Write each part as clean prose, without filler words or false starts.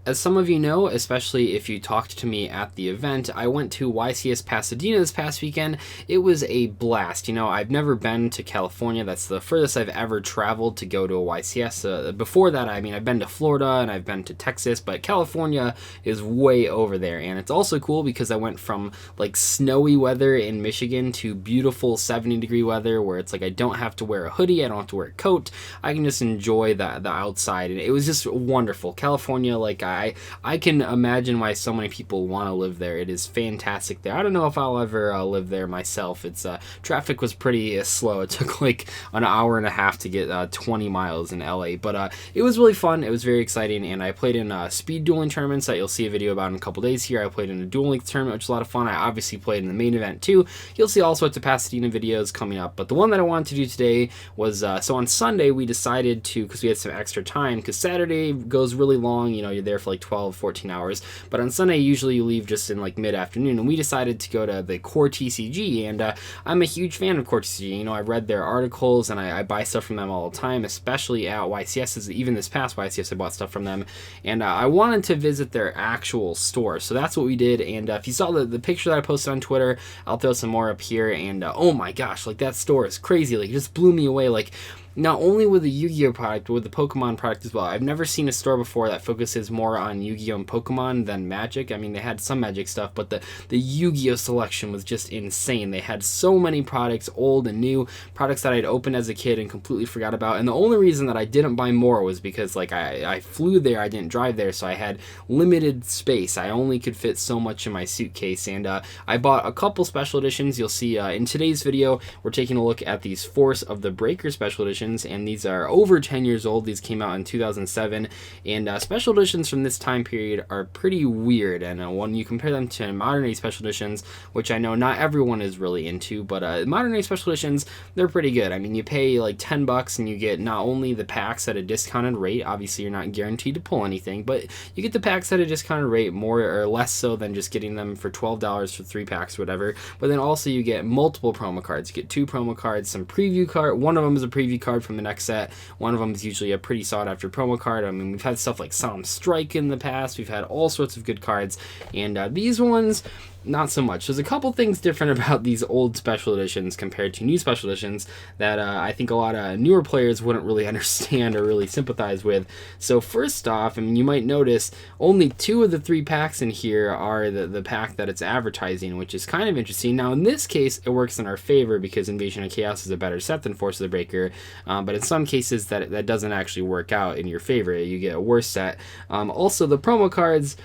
as some of you know, especially if you talked to me at the event, I went to YCS Pasadena this past weekend. It was a blast. You know, I've never been to California. That's the furthest I've ever traveled to go to a YCS. Before that, I mean, I've been to Florida and I've been to Texas, but California is way over there. And it's also cool because I went from like snowy weather in Michigan to beautiful 70-degree weather where it's like I don't have to wear a hoodie, I don't have to wear a coat. I can just enjoy the outside, and it was just wonderful. California, like I can imagine why so many people want to live there. It is fantastic there. I don't know if I'll ever live there myself. It's traffic was pretty slow. It took like an hour and a half to get 20 miles in LA, but it was really fun. It was very exciting, and I played in speed dueling tournaments that you'll see a video about in a couple days here. I played in a Duel Links tournament, which was a lot of fun. I obviously played in the main event too. You'll see all sorts of Pasadena videos coming up, but the one that I wanted to do today was so on Sunday we decided to, because we had some extra time, because Saturday goes really long, you know, you're there for like 12, 14 hours, but on Sunday usually you leave just in like mid-afternoon, and we decided to go to the Core TCG, and I'm a huge fan of Core TCG. You know, I read their articles and I buy stuff from them all the time, especially at YCSs. Even this past YCS I bought stuff from them, and I wanted to visit their actual store, so that's what we did. And if you saw the picture that I posted on Twitter, I'll throw some more up here, and oh my gosh, like that store is crazy. Like it just blew me away. Like not only with the Yu-Gi-Oh product, but with the Pokemon product as well. I've never seen a store before that focuses more on Yu-Gi-Oh and Pokemon than Magic. I mean, they had some Magic stuff, but the Yu-Gi-Oh selection was just insane. They had so many products, old and new, products that I'd opened as a kid and completely forgot about. And the only reason that I didn't buy more was because like I flew there, I didn't drive there, so I had limited space. I only could fit so much in my suitcase, and I bought a couple special editions. You'll see in today's video, we're taking a look at these Force of the Breaker special editions, and these are over 10 years old. These came out in 2007, and special editions from this time period are pretty weird, and when you compare them to modern day special editions, which I know not everyone is really into, but modern day special editions, they're pretty good. I mean, you pay like $10 and you get not only the packs at a discounted rate, obviously you're not guaranteed to pull anything, but you get the packs at a discounted rate, more or less so than just getting them for $12 for 3 packs or whatever. But then also you get multiple promo cards. You get 2 promo cards, some preview card. One of them is a preview card from the next set. One of them is usually a pretty sought after promo card. I mean, we've had stuff like Solemn Strike in the past. We've had all sorts of good cards, and these ones, not so much. There's a couple things different about these old special editions compared to new special editions that I think a lot of newer players wouldn't really understand or really sympathize with. So first off, I mean, you might notice only 2 of the 3 packs in here are the pack that it's advertising, which is kind of interesting. Now in this case, it works in our favor because Invasion of Chaos is a better set than Force of the Breaker, but in some cases that doesn't actually work out in your favor. You get a worse set. Also, the promo cards,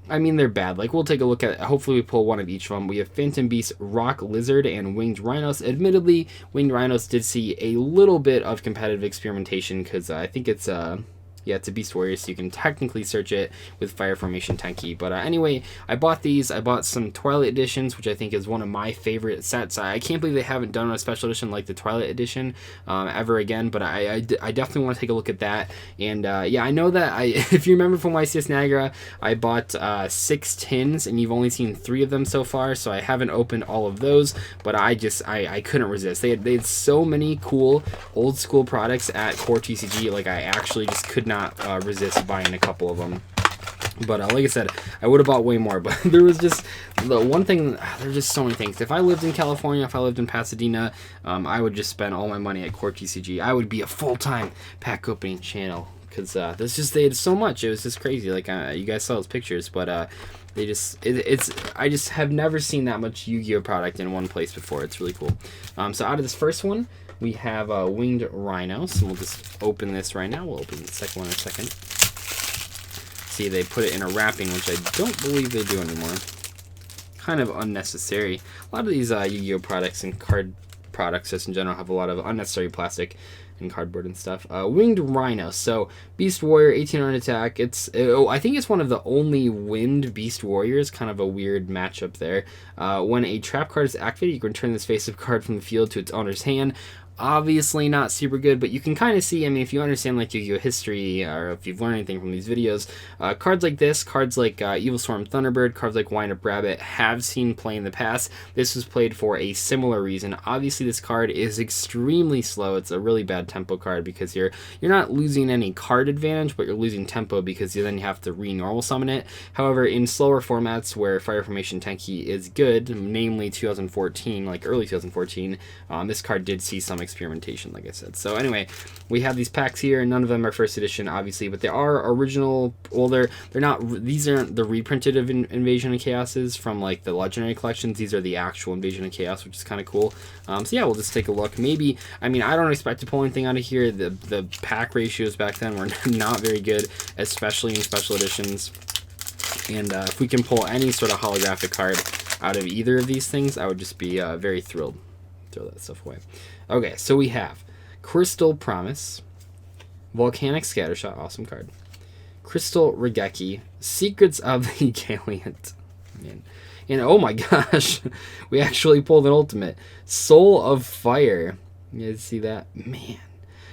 I mean, they're bad. Like, we'll take a look at, hopefully we pull one of each of them. We have Phantom Beast, Rock Lizard, and Winged Rhinos. Admittedly, Winged Rhinos did see a little bit of competitive experimentation because I think it's it's a Beast Warrior, so you can technically search it with Fire Formation Tenki. But anyway, I bought these. I bought some Twilight Editions, which I think is one of my favorite sets. I can't believe they haven't done a special edition like the Twilight Edition ever again, but I definitely want to take a look at that. And yeah, I know that if you remember from YCS Niagara, I bought 6 tins, and you've only seen 3 of them so far, so I haven't opened all of those, but I couldn't resist. They had so many cool old school products at Core TCG, like I actually just could not resist buying a couple of them. But like I said, I would have bought way more, but there was just the one thing, there's just so many things. If I lived in California, if I lived in Pasadena, I would just spend all my money at Core TCG. I would be a full-time pack opening channel, because they had so much. It was just crazy. Like you guys saw those pictures, but I just have never seen that much Yu-Gi-Oh product in one place before. It's really cool. So out of this first one, we have Winged Rhino. So we'll just open this right now. We'll open the second one in a second. See, they put it in a wrapping, which I don't believe they do anymore. Kind of unnecessary. A lot of these Yu-Gi-Oh products and card products just in general have a lot of unnecessary plastic and cardboard and stuff. Winged Rhino. So Beast Warrior, 1800 attack. I think it's one of the only wind Beast Warriors. Kind of a weird matchup there. When a trap card is activated, you can return this face-up card from the field to its owner's hand. Obviously not super good, but you can kind of see, I mean, if you understand like Yu-Gi-Oh history, or if you've learned anything from these videos, cards like this, cards like Evil Storm Thunderbird, cards like Wind Up Rabbit have seen play in the past. This was played for a similar reason. Obviously this card is extremely slow. It's a really bad tempo card because you're not losing any card advantage, but you're losing tempo because then you have to re-normal summon it. However, in slower formats where Fire Formation Tenki is good, namely 2014, like early 2014, this card did see some experimentation, like I said. So anyway, we have these packs here. None of them are first edition, obviously, but they are original. Well, they're not. These aren't the reprinted of Invasion of Chaoses from like the Legendary collections. These are the actual Invasion of Chaos, which is kind of cool. So yeah, we'll just take a look. Maybe, I mean, I don't expect to pull anything out of here. The pack ratios back then were not very good, especially in special editions. And if we can pull any sort of holographic card out of either of these things, I would just be very thrilled. Throw that stuff away. Okay, so we have Crystal Promise, Volcanic Scattershot, awesome card, Crystal Regeki, Secrets of the Gallant, man. And oh my gosh, we actually pulled an ultimate, Soul of Fire. You guys see that? Man.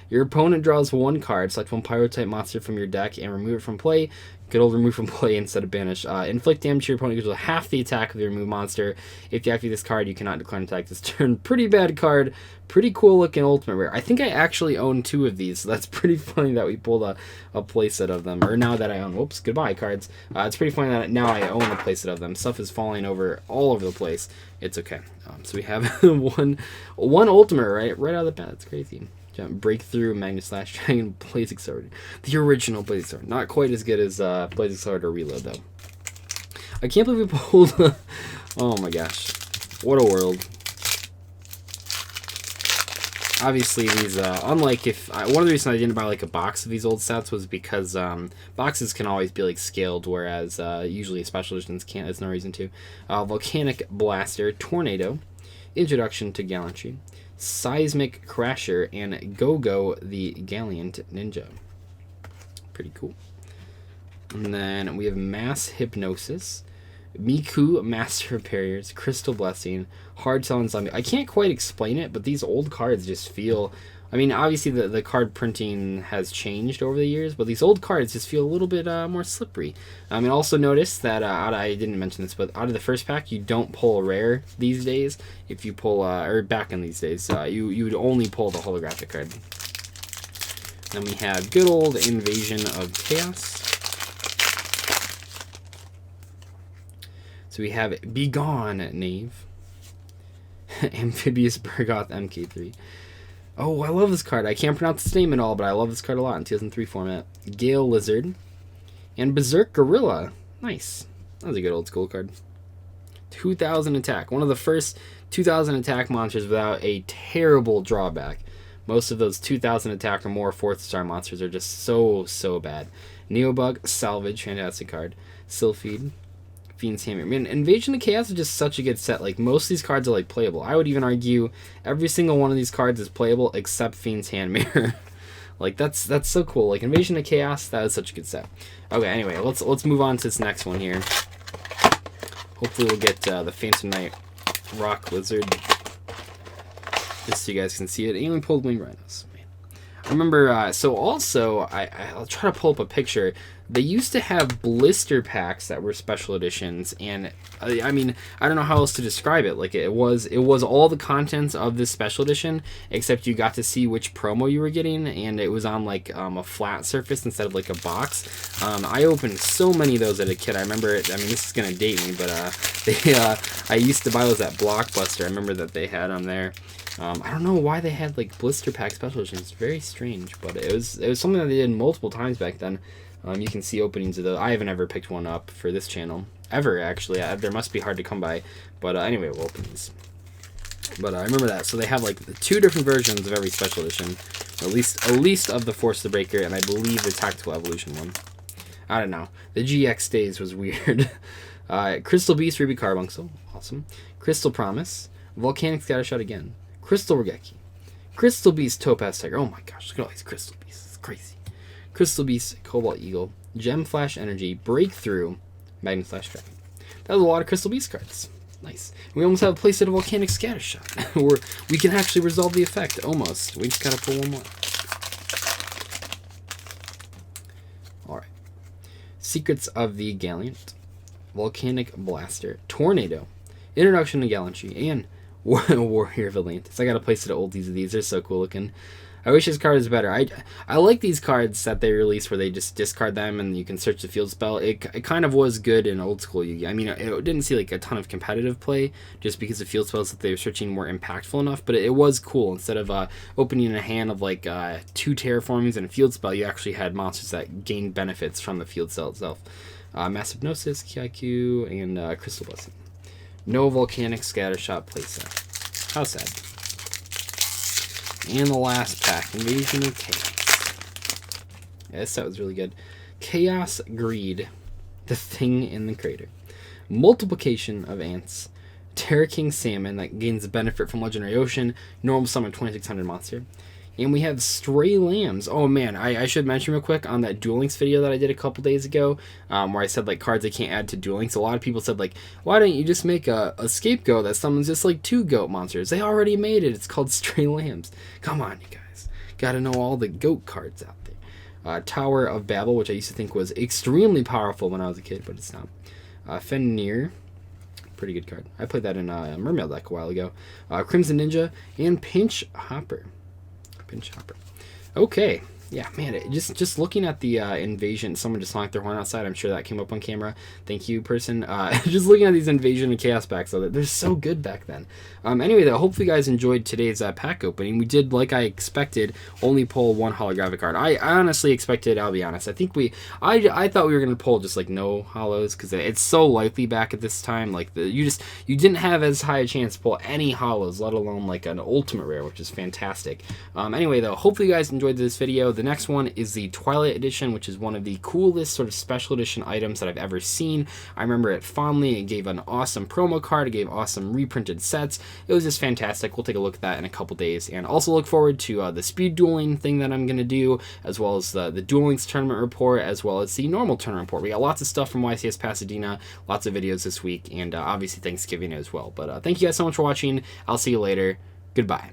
Your opponent draws one card, select one Pyro-type monster from your deck and remove it from play. Good old remove from play instead of banish. Inflict damage to your opponent equals half the attack of the removed monster. If you activate this card, you cannot declare an attack this turn. Pretty bad card. Pretty cool looking ultimate rare. I think I actually own 2 of these, so that's pretty funny that we pulled a playset of them. Or now that I own, whoops, goodbye cards. It's pretty funny that now I own a playset of them. Stuff is falling all over the place. It's okay. So we have one ultimate right out of the bat. That's crazy. Breakthrough, Magnus Slash Dragon, Blazing Sword. The original Blazing Sword. Not quite as good as Blazing Sword or Reload, though. I can't believe we pulled... oh my gosh. What a world. Obviously, these, unlike if... one of the reasons I didn't buy, like, a box of these old sets was because boxes can always be, like, scaled, whereas usually special editions can't. There's no reason to. Volcanic Blaster, Tornado, Introduction to Gallantry, Seismic Crasher, and Go-Go the Gallant Ninja. Pretty cool. And then we have Mass Hypnosis, Miku, Master of Barriers, Crystal Blessing, Hard Selling Zombie. I can't quite explain it, but these old cards just feel... I mean, obviously the card printing has changed over the years, but these old cards just feel a little bit more slippery. And also notice that, I didn't mention this, but out of the first pack, you don't pull a rare these days. If you pull, or back in these days, you would only pull the holographic card. Then we have good old Invasion of Chaos. So we have Begone, Knave. Amphibious Bergoth MK3. Oh, I love this card. I can't pronounce its name at all, but I love this card a lot in 2003 format. Gale Lizard. And Berserk Gorilla. Nice. That was a good old school card. 2000 attack. One of the first 2000 attack monsters without a terrible drawback. Most of those 2000 attack or more 4th star monsters are just so bad. Neobug, Salvage, fantastic card. Sylphid. Fiend's Hammer. Man, Invasion of Chaos is just such a good set. Like, most of these cards are, like, playable. I would even argue every single one of these cards is playable except Fiend's Hand Mirror. Like, that's so cool. Like, Invasion of Chaos, that is such a good set. Okay, anyway, let's move on to this next one here. Hopefully we'll get the Phantom Knight Rock Lizard. Just so you guys can see it. Alien pulled Winged Rhinos. Man. I remember, so also, I'll try to pull up a picture. They used to have blister packs that were special editions, and I mean, I don't know how else to describe it. Like, it was all the contents of this special edition, except you got to see which promo you were getting, and it was on like a flat surface instead of like a box. I opened so many of those as a kid. I remember it. I mean, this is gonna date me, but I used to buy those at Blockbuster. I remember that they had them there. I don't know why they had like blister pack special editions. It's very strange, but it was something that they did multiple times back then. You can see openings of those. I haven't ever picked one up for this channel. Ever, actually. There must be hard to come by. But anyway, we'll open these. But I remember that. So they have like 2 different versions of every special edition. At least of the Force the Breaker, and I believe the Tactical Evolution one. I don't know. The GX days was weird. Crystal Beast, Ruby Carbuncle. Awesome. Crystal Promise. Volcanic Scattershot again. Crystal Regeki. Crystal Beast, Topaz Tiger. Oh my gosh, look at all these Crystal Beasts. It's crazy. Crystal Beast, Cobalt Eagle, Gem Flash Energy, Breakthrough, Magnus Slash Dragon. That was a lot of Crystal Beast cards. Nice. We almost have a playset of Volcanic Scattershot. Or we can actually resolve the effect. Almost. We just gotta pull one more. Alright. Secrets of the Gallant. Volcanic Blaster. Tornado. Introduction to Gallantry. And Warrior of Atlantis. I got a playset of oldies of these. They're so cool looking. I wish this card was better. I like these cards that they release where they just discard them and you can search the field spell. It kind of was good in old school Yu-Gi-Oh! I mean, it didn't see like a ton of competitive play just because the field spells that they were searching were impactful enough, but it was cool. Instead of opening a hand of like 2 terraformings and a field spell, you actually had monsters that gained benefits from the field spell itself. Massive Gnosis, Kyaku, and Crystal Blessing. No Volcanic Scattershot playset. How sad. And the last pack, Invasion of Chaos. Yeah, this set was really good. Chaos Greed, the Thing in the Crater. Multiplication of Ants. Terra King Salmon that gains a benefit from Legendary Ocean. Normal summon 2600 monster. And we have Stray Lambs. Oh man, I should mention real quick on that Duel Links video that I did a couple days ago, where I said like cards I can't add to Duel Links. A lot of people said like, why don't you just make a scapegoat that summons just like 2 goat monsters? They already made it. It's called Stray Lambs. Come on, you guys. Gotta know all the goat cards out there. Tower of Babel, which I used to think was extremely powerful when I was a kid, but it's not. Fenrir. Pretty good card. I played that in a Mermail deck a while ago. Crimson Ninja and Pinch Hopper. Chopper. Okay, yeah, man, just looking at the invasion, someone just honked their horn outside. I'm sure that came up on camera. Thank you, person. Just looking at these invasion and chaos packs, though, they're so good back then. Anyway, though, hopefully you guys enjoyed today's pack opening. We did, like I expected, only pull 1 holographic card. I honestly expected, I'll be honest, I think I thought we were gonna pull just like no holos, because it's so likely back at this time. Like you didn't have as high a chance to pull any holos, let alone like an ultimate rare, which is fantastic. Anyway, though, hopefully you guys enjoyed this video. The next one is the Twilight Edition, which is one of the coolest sort of special edition items that I've ever seen. I remember it fondly. It gave an awesome promo card. It gave awesome reprinted sets. It was just fantastic. We'll take a look at that in a couple days, and also look forward to the speed dueling thing that I'm going to do, as well as the Duel Links tournament report, as well as the normal tournament report. We got lots of stuff from YCS Pasadena, lots of videos this week, and obviously Thanksgiving as well. But thank you guys so much for watching. I'll see you later. Goodbye.